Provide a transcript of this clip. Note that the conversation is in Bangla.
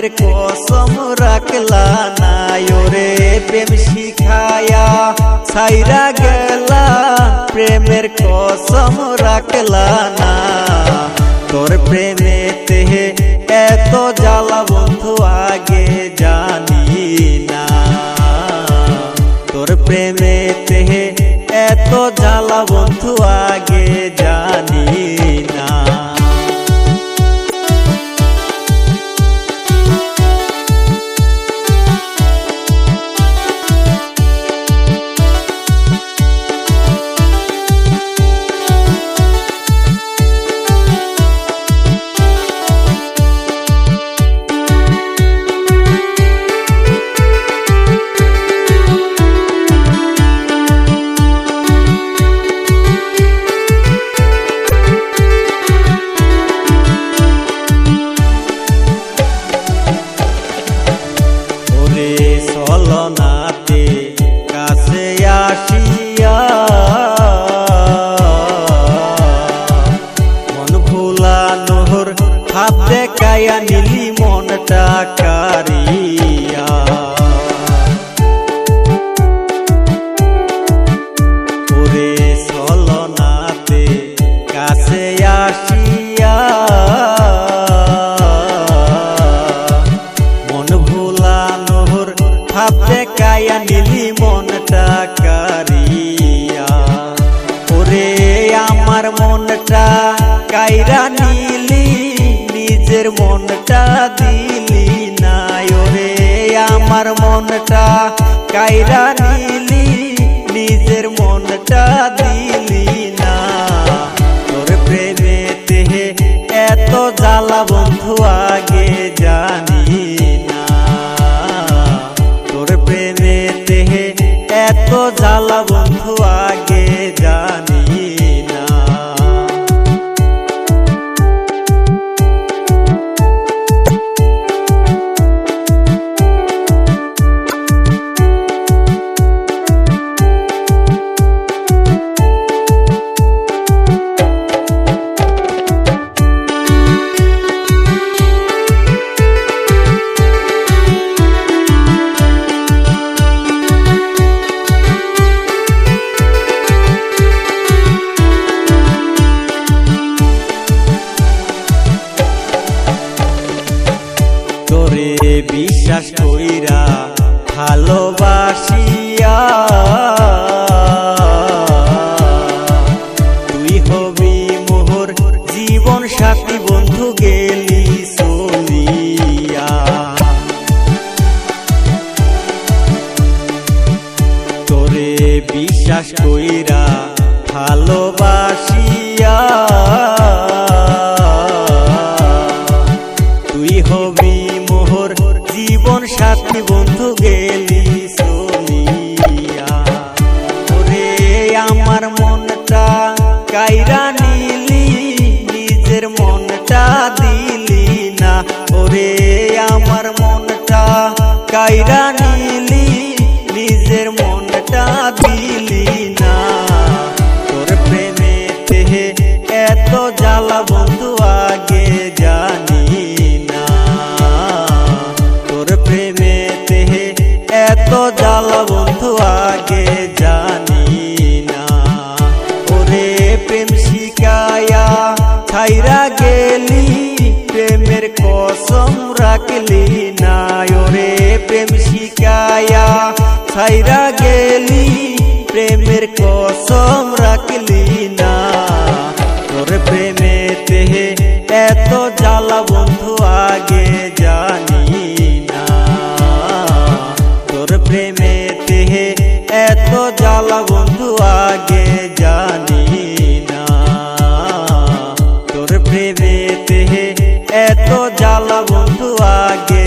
প্রেমের কসম রাখলা না ওরে প্রেম শিখায়া ছাইরা গেলা প্রেমের কসম রাখলা না তোর প্রেমেতে এত জ্বালা বন্ধু আগে জানি না তোর প্রেমেতে এত জ্বালা বন্ধু আগে জানি না চলনাতে কাছে আসিয়া মন ভুলানোর হাত দেখাইয়া নিলি মনটা কারিয়া ওরে চলনাতে কাছে আসিয়া দেখাইয়া নিলি মনটা কারিয়া ওরে আমার মনটা কাইরা নিলি নিজের মনটা দিলি না ওরে আমার মনটা কাইরা নিলি নিজের মনটা দিলি না তোর প্রেমেতে এত জ্বালা বন্ধু আগে জানি না তোর প্রেমেতে এত জ্বালা বন্ধু আগে জানি না তোরে বিশ্বাস কইরা ভালোবাসিয়া তুই হবি মোর জীবন সাথী বন্ধু গেলি চলিয়া তোরে বিশ্বাস কইরা ভালোবাসিয়া তুই হবি মোর জীবন সাথী বন্ধু গেলি চলিয়া ওরে আমার মনটা কাইরা নিলি নিজের মনটা দিলি না ওরে আমার মনটা কাইরা নিলি নিজের মনটা দিলি না তোর প্রেমেতে এত জ্বালা বন্ধু আগে জানি এত জ্বালা বন্ধু আগে জানি না ওরে প্রেম শিখায়া ছাইরা গেলি প্রেমের কসম রাখলি না ওরে প্রেম শিখায়া ছাইরা গেলি প্রেমের কসম রাখলি না তোর প্রেমেতে এত জ্বালা বন্ধু আগে জানি না তোর প্রেমেতে এত জ্বালা বন্ধু আগে জানি না তোর প্রেমেতে এত জ্বালা বন্ধু আগে